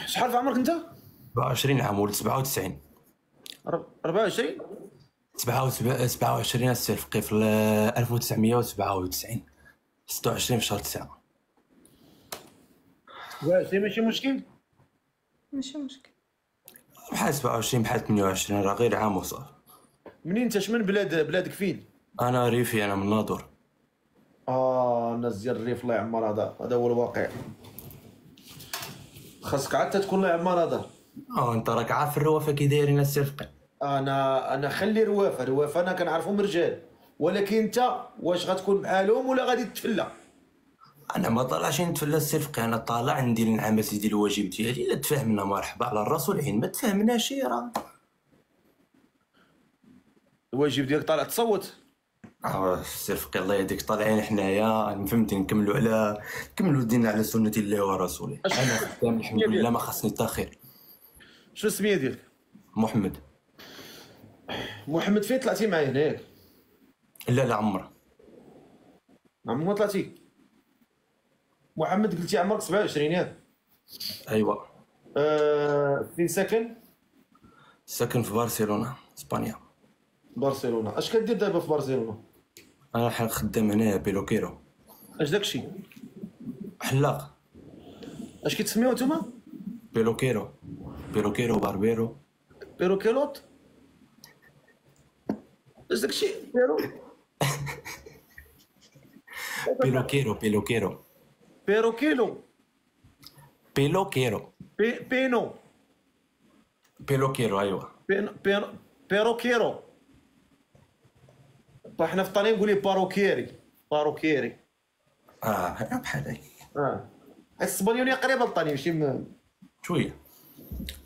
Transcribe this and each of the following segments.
شحال في عمرك انت؟ 24 عام ولد 97. 24. 27 السي الفقي في 1997 26 في شهر 9. 27 ماشي مشكل. ماشي مشكل. بحال 27 بحال 28 راه غير عام وصافي. منين انت؟ شمن بلادك فين؟ انا ريفي، انا من ناظور. الناس ديال الريف الله يعمر، هذا هو الواقع. خاصك عاد تكون الله يعمر هذا. انت راك عارف الروافه كي دايرين السي الفقي. انا خلي روافه انا كنعرفهم رجال، ولكن انت واش غتكون بحالهم ولا غادي تتفلى؟ انا ما طالعش نتفلى السي الفقي، انا طالع ندير العمل ديال الواجب ديالي. الا تفاهمنا مرحبا على الراس والعين، ما تفاهمناش راه الواجب ديالك طالع تصوت. السي الفقي الله يهديك، طالعين حنايا فهمتي نكملوا ديننا على سنه الله ورسوله. انا خدام الحمد لله، ما خاصني حتى خير. شنو السميه ديالك؟ محمد. محمد فين طلعتي معايا هناك؟ لا عمر. عمرك طلعتي؟ محمد قلتي عمرك 27 ياك؟ ايوا. فين ساكن؟ ساكن في برشلونه اسبانيا. برشلونه. اش كدير دابا في برشلونه؟ انا حال خدام هنايا بيلوكيرو. اش داكشي؟ حلاق. اش كتسميوه نتوما؟ بيلوكيرو باربيرو. بيروكيلوت. اش داكشي؟ بيلوكيرو بيروكيلو. بينو. بيلوكيرو ايوا. بيروكيرو. حنا في الطالين نقول ليه باروكيري. بحال هاي. الاسبانيوليه قريبه للطالين ماشي شويه.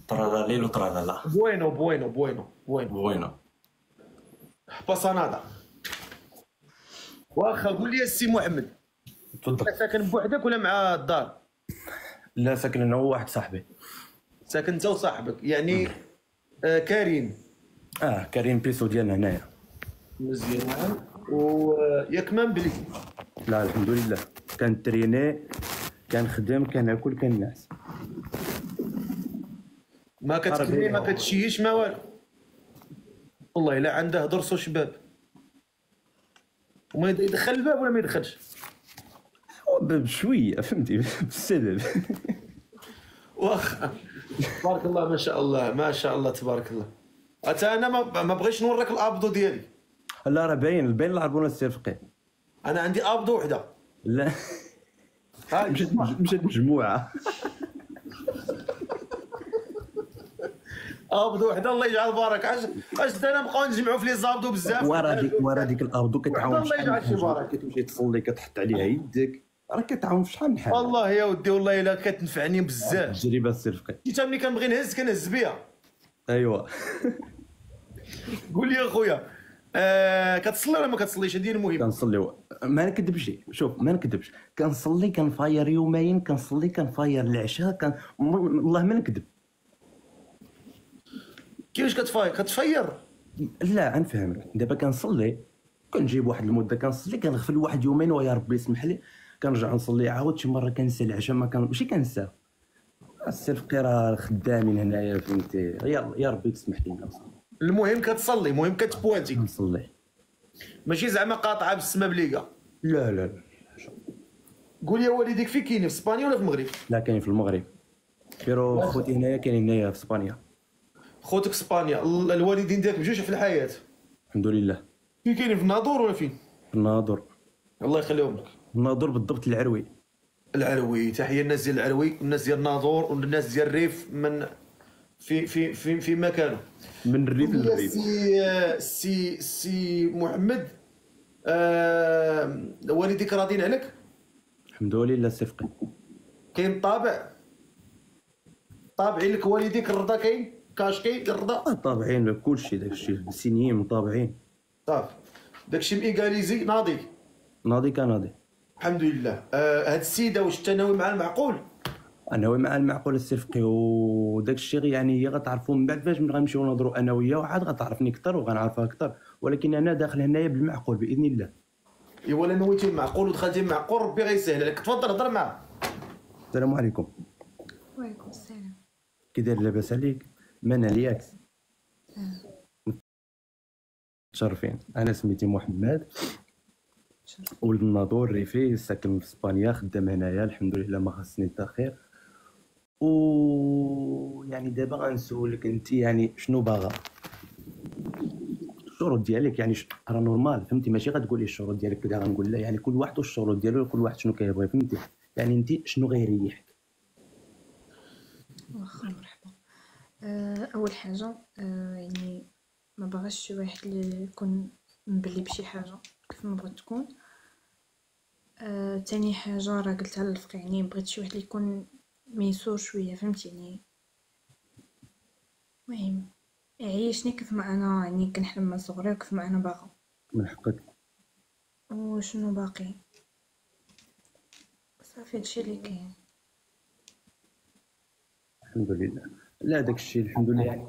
طرا ليل وطرا لا. بوينو. باسانادا. واخا قول لي السي محمد، تفضل. ساكن بوحدك ولا مع الدار؟ لا ساكن انا وواحد صاحبي. ساكن انت وصاحبك يعني؟ كريم. كريم بيسو ديالنا هنايا. مزيان. وياك ما مبلي؟ لا الحمد لله، كان تريني، كان خدام، كان ناكل، كان نعس. ما كتكلي، ما كتشيش، ما والو. والله الا عنده درس وشباب. وما يدخل الباب ولا ما يدخلش؟ بشويه فهمتي بالسبب. واخا تبارك الله، ما شاء الله تبارك الله. حتى انا ما بغيتش نوريك الابدو ديالي. لا راه باين العربونه السي الفقي. انا عندي ابدو وحده. لا مشات مجموعه. ابدو وحده الله يجعل البركه. اش انا نبقاو نجمعوا في لي زابدو بزاف. ورا ديك الابدو كتعاون الله يجعل شي بركه. كتمشي تصلي كتحط عليها يدك، راه كتعاون في شحال من حاجه. والله يا ودي والله الا كتنفعني بزاف تجربه السي الفقي. حتى ملي كنبغي نهز كنهز بها. ايوا. قول لي اخويا، كتصلي ولا ما كتصليش؟ هذه المهم. كنصلي، ما نكذبش، شوف ما نكذبش، كنصلي، كنفاير يومين، كنصلي، كنفاير العشاء، والله ما نكذب. كيفاش كتفير؟ لا نفهمك، دابا كنصلي، كنجيب واحد المده كنصلي، كنغفل واحد يومين ويا ربي يسمح لي، كنرجع نصلي عاود. شي مره كنسى العشاء، ماشي كنسى. السي الفقي راه خدامين هنايا فهمتي، يا ربي تسمح لينا. المهم كتصلي، المهم كتبوانتي. كنصلي، ماشي زعما قاطعه بالسما بليقه. لا. قول لي والديك فين كاينين، في اسبانيا ولا في المغرب؟ لا كاين في المغرب، بيرو خوتي هنايا كاينين هنايا في اسبانيا. خوتك في اسبانيا. الوالدين ديالك بجوج في الحياه؟ الحمد لله. فين كاينين، في الناظور ولا فين؟ في الناظور. الله يخليهم لك. الناظور بالضبط، العروي. تحيه الناس ديال العروي والناس ديال الناظور والناس ديال الريف، من في مكانه. من الريف للريف. سي محمد، والديك راضين عليك؟ الحمد لله السي الفقي. كاين طابعين لك والديك الرضا؟ كاين كاش، كاين الرضا؟ طابعين كلشي، داكشي سينيين مطابعين. صافي داكشي ميغاليزي. ناضي كناضي الحمد لله. هاد السيده واش انت ناوي مع المعقول؟ ناوي مع المعقول السي الفقي، وداك الشيء يعني هي غتعرفوا من بعد فاش غنمشيو نهضروا انا وياه، وعاد غتعرفني اكثر وغنعرفها اكثر، ولكن انا داخل هنايا بالمعقول باذن الله. ايوا الا نويتي المعقول ودخلتي المعقول ربي غيسهل لك. تفضل هضر معاه. السلام عليكم. وعليكم السلام. كي داير لاباس عليك؟ مانا لياكس متشرفين. انا سميتي محمد، ولد الناظور ريفي، ساكن في اسبانيا، خدام هنايا الحمد لله ما خاصني حتى خير. و يعني دابا غنسولك انت يعني شنو باغا الشروط ديالك، يعني راه نورمال فهمتي، ماشي غتقولي الشروط ديالك كذا غنقول لا، يعني كل واحد والشروط ديالو، كل واحد شنو كيبغي فهمتي، يعني انت شنو غيريحك؟ واخا مرحبا. اول حاجه يعني ما بغاش شي واحد اللي يكون مبلي بشي حاجه كيف ما بغات تكون. تاني حاجه راه قلتها للفق، يعني بغيت شي واحد اللي يكون ميسور شويه فهمتي، يعني المهم يعيشني كيف ما انا يعني كنحلم من صغري وكيف ما انا باغا. من حقك. وشنو باقي؟ صافي هادشي اللي كاين. الحمد لله. لا داك الشيء الحمد لله، يعني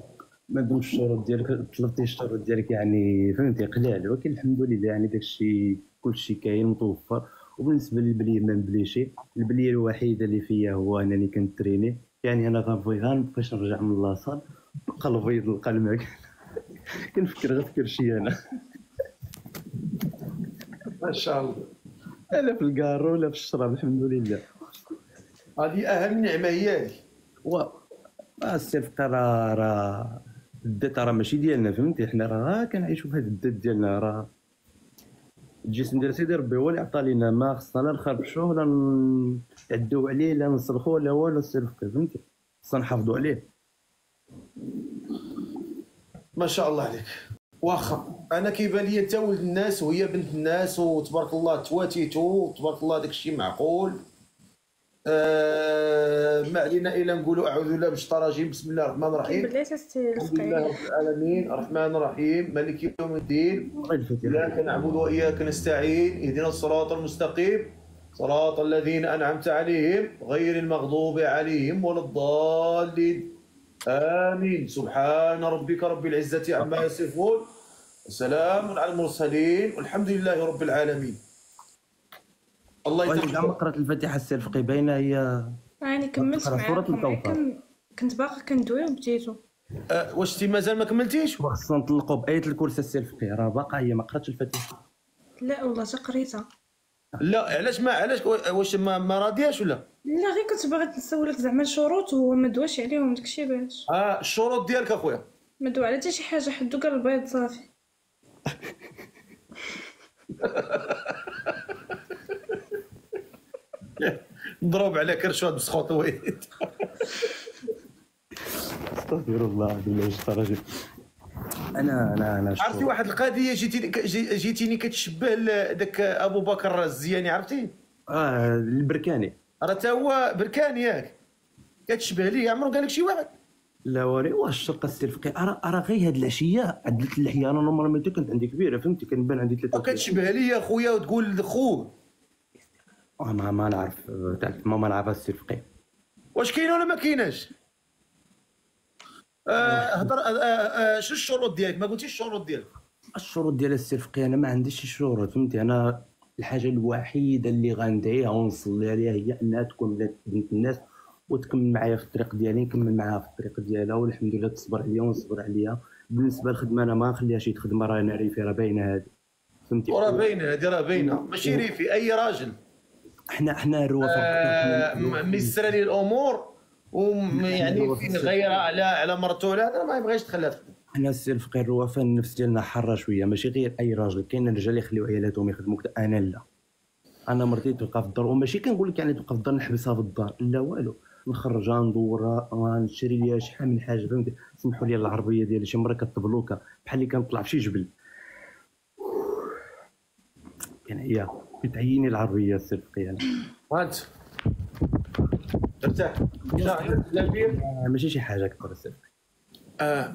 ما دام الشروط ديالك طلبتي الشروط ديالك يعني فهمتي قلال، ولكن الحمد لله يعني داك الشيء كلشي كاين متوفر. وبالنسبه للبليه ما نبليشي، البليه الوحيده اللي فيا هو انني كنتريني، يعني انا غنبغي غنبقاش نرجع من لاصال نلقى البيض نلقى الماء كنفكر غير في كرشي انا ما شاء الله. لا في الكارو ولا في الشراب الحمد لله. هذه اهم نعمه هي هذه. و الصفقه راه الذات راه ماشي ديالنا فهمتي، حنا راه كنعيشوا في هذا الذات ديالنا، راه الجسم ديال سيدي ربي هو اللي عطى لينا، ما خصنا لا نخربشوه ولا نعدوه عليه لا نسلخوه ولا والو، الصفقه فهمتي خصنا نحافظوا عليه. ما شاء الله عليك. واخا انا كيبان لي انت ولد الناس وهي بنت الناس، وتبارك الله تواتيتو وتبارك الله داك الشيء معقول. ما علينا الا نقولوا اعوذ بالله من الشيطان الرجيم، بسم الله الرحمن الرحيم، بلاتي ستي الحمد لله رب العالمين الرحمن الرحيم مالك يوم الدين، اياك نعبد واياك نستعين، اهدنا الصراط المستقيم صراط الذين انعمت عليهم غير المغضوب عليهم ولا الضالين امين. سبحان ربك رب العزه عما يصفون وسلام على المرسلين والحمد لله رب العالمين. الله وانا يتقبل. كاع ما قرات الفاتحه السي الفقي باينه هي يعني كملت تقرا سورة معاكم، الكوثر. كنت باقا كندوي وبديتو. واش انت مازال ما كملتيش؟ خصنا نطلقوا بايه الكرسي السي الفقي، راه باقا هي ما قراتش الفاتحه. لا والله تا قريتها. لا علاش ما علاش واش ما راضياش ولا؟ لا غير كنت باغا نسولك زعما الشروط وهو ما دواش عليهم داكشي باش الشروط ديالك اخويا. ما دوا على حتى شي حاجه، حدو غير البيض صافي. نضرب على كرشوات بسخوطويت. استغفر الله بالله الشيطان. انا عرفتي واحد القضيه جيتيني كتشبه داك ابو بكر الزياني، عرفتي؟ البركاني راه تا هو بركاني ياك، كتشبه ليه. عمرو قال لك شي واحد؟ لا وري واش الشرقه السي الفقي، راه غير هاد العشيه عدلت اللحيه، انا نورمالمون كانت عندي كبيره فهمتي، كنبان عندي 3 وكتشبه ليه يا خويا وتقول خوه. ما نعرف تعرف ما نعرف السي الفقي. واش كاين ولا ما كايناش؟ هضر. شنو الشروط ديالك؟ ما قلتيش الشروط ديالك. الشروط ديال السي الفقي انا ما عنديش شي شروط فهمتي، انا الحاجه الوحيده اللي غندعيها ونصلي عليها هي انها تكون بنت الناس وتكمل معايا في الطريق ديالي، نكمل معاها في الطريق ديالها والحمد لله تصبر عليا ونصبر عليا. بالنسبه للخدمه انا ما نخليها شي خدمه، راه انا ريفي راه باينه هذه فهمتي، وراه باينه هذه، راه باينه ماشي ريفي اي راجل. حنا الروافع ميسر لي الامور ويعني فين غيرها على مرته ولا هذا ما يبغيش تخليها تخدم. حنا السي الفقير الوفاء النفس ديالنا حاره شويه، ماشي غير اي راجل، كاين الرجال يخليو عيالاتهم يخدموا كذا، انا لا، انا مرتي تبقى في الدار، وماشي كنقول لك يعني تبقى في الدار نحبسها في الدار لا والو، نخرجها ندورها نشري ليها شحال من حاجه فهمتي. سمحوا لي العربيه ديالي شي مره كتبلوكا بحال اللي كنطلع في شي جبل، يعني هي كتعيني العربيه السي الفقير. وانت ارتاح ماشي شي حاجه كثر السي الفقير.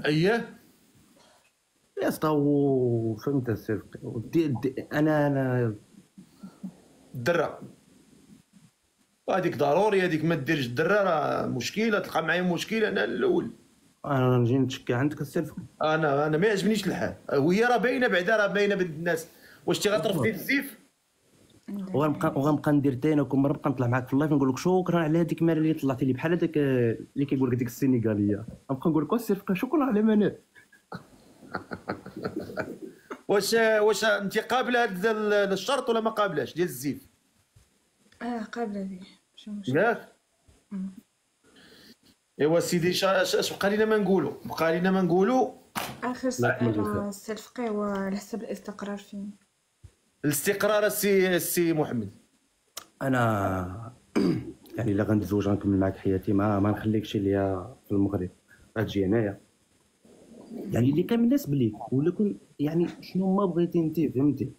اييه يا اسطى فهمت السي الفقير. انا الدره هذيك ضروري، هذيك ما ديرش الدره راه مشكله، تلقى معايا مشكله انا الاول. انا نجي نتشكى عندك السي الفقير. انا ما يعجبنيش الحال، وهي راه باينه بعدا، راه باينه بنت الناس. واش تي غترفضي الزيف؟ وغنبقى ندير تاني كل مره نبقى نطلع معاك في اللايف نقول لك شكرا على هذيك مال اللي طلعتي لي بحال هذاك اللي كيقول لك ديك السينيغاليه، نبقى نقول لك الصفقه شكرا على منال. واش انت قابله هذا الشرط ولا ما قابلاش ديال الزيف؟ قابله به ماشي مشكل. ياك ايوا سيدي، اش بقى لينا ما نقولوا؟ بقى لينا ما نقولوا اخر سؤال الصفقه وعلى حسب الاستقرار فين الاستقرار. السي محمد، انا يعني الا غنتزوج غنكمل معاك حياتي، ما نخليكش ليا في المغرب، غتجي هنايا. يعني اللي كان مناسب ليك ولا كون يعني شنو ما بغيتي انت، فهمتي؟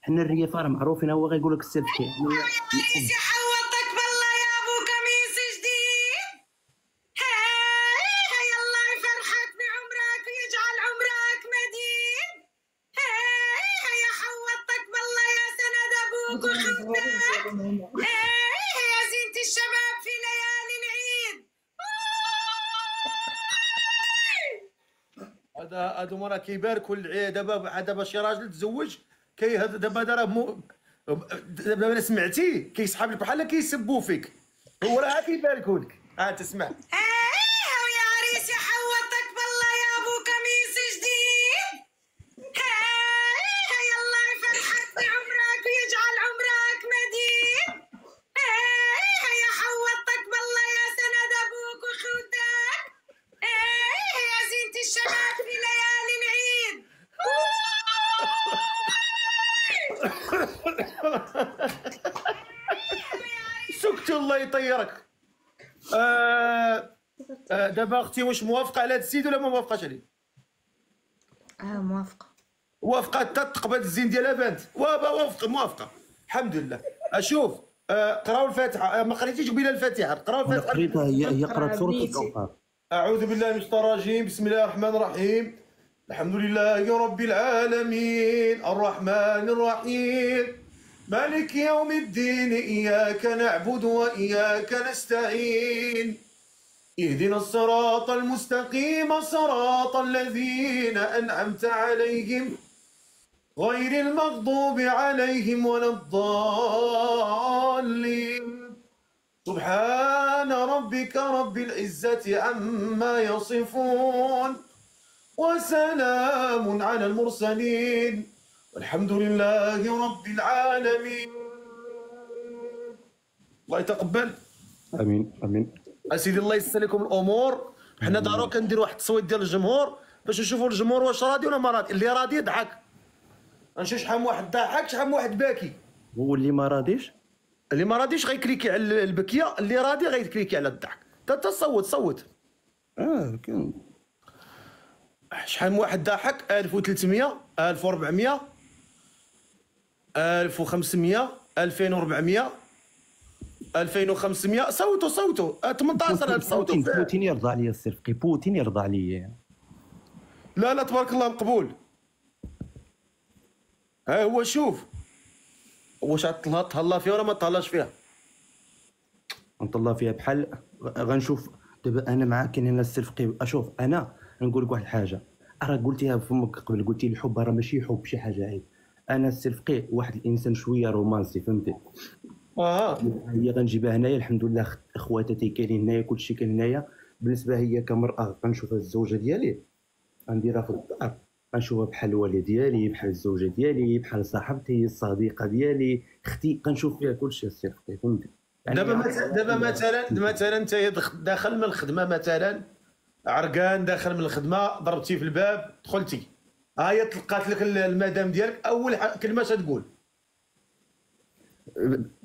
حنا الرياف راه معروفين، هو غيقول لك السلف كي حوطك بالله يا ابو قميص جديد. هاي الله يفرحك بعمرك ويجعل عمرك مديد. هاي حوطك بالله يا سند ابوك وخوتك. يا زينة الشباب في ليالي العيد. هادو مرا كيباركوا دابا شي راجل تزوج دابا دابا انا سمعتي كيسحاب لك بحال كيسبوا فيك، هو راه كيباركوا لك. تسمع يا عريس حوطك بالله يا ابو قميص جديد. هاي الله يفرحك بعمرك ويجعل عمرك مديد. هاي حوطك بالله يا سند ابوك وخوتك. يا زينة الشباب في ليالي العيد. سكتي الله يطيرك. دابا اختي واش موافقه على هذا السيد ولا ما موافقاش عليه؟ موافقه حتى تقبل الزين ديالها بانت. موافقه الحمد لله. اشوف قراو الفاتحه. ما قريتيش قبيله الفاتحه؟ قراو الفاتحه. قريتها، هي قرات سوره الكوثر. أعوذ بالله من الشيطان الرجيم. بسم الله الرحمن الرحيم. الحمد لله رب العالمين الرحمن الرحيم مالك يوم الدين إياك نعبد وإياك نستعين اهدنا الصراط المستقيم صراط الذين أنعمت عليهم غير المغضوب عليهم ولا الضالين. سبحان ربك رب العزة عما يصفون وسلام على المرسلين والحمد لله رب العالمين. الله يتقبل. امين امين. اسيدي الله يسر لكم الامور. حنا دارو كندير واحد التصويت ديال الجمهور باش نشوفوا الجمهور واش راضي ولا ما راضي. اللي راضي يضحك، نشوف شحال من واحد ضاحك شحال من واحد باكي. واللي ما راضيش غيكليكي على البكيه، اللي راضي غيكليكي على الضحك. انت صوت. كان شحال من واحد ضاحك؟ 1300 1400 1500 2400 2500. صوتوا 18000 صوتوا. بوتين يرضى عليا الصفقي، بوتين يرضى عليا. لا تبارك الله مقبول. ها هو شوف واش تهلا فيها ولا ما تهلاش فيها. نطلع فيها بحال غنشوف. دابا انا معاك كاين هنا الصفقي. اشوف انا نقول لك واحد الحاجه، راه قلتيها فمك قبل، قلتي الحب راه ماشي حب شي حاجه عيب. انا الصفقي واحد الانسان شويه رومانسي، فهمتي؟ هي غنجيبها هنايا الحمد لله، اخواتاتي كاينين هنايا، كلشي كاين هنايا. بالنسبه هي كمراه غنشوف الزوجه ديالي غنديرها في الدار، غنشوفها بحال الوالده ديالي، بحال الزوجه ديالي، بحال صاحبتي، الصديقه ديالي، اختي، كنشوف فيها كلشي الصفقي، فهمتي؟ يعني دابا مثلا انت داخل من الخدمه، مثلا عرقان داخل من الخدمه، ضربتي في الباب دخلتي، هي تلقات لك المدام ديالك، اول كلمه تقول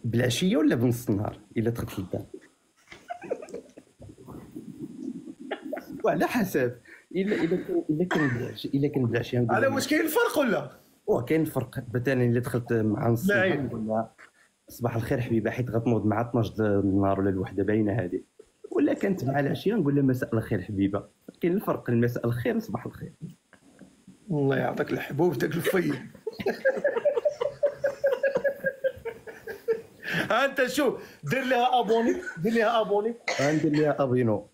بالعشيه ولا بنص النهار الا دخلت للدار؟ وعلى حسب. الا كان بالعشيه على واش كاين الفرق ولا؟ كاين الفرق. مثلا الا دخلت مع نص النهار ولا صباح الخير حبيبه، حيت غتنوض مع 12 النهار ولا الوحده باينه هذه. ولا كانت مع العشيه نقول لها مساء الخير حبيبه. كاين الفرق، مساء الخير صباح الخير. الله يعطيك الحبوب داك الفيل. انت شوف، دير لها ابوني، ندير لها ابينو.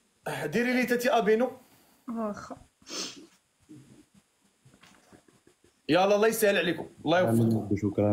ديري لي تاتي ابينو. واخا يلا الله يسهل عليكم، الله يوفقكم. شكرا.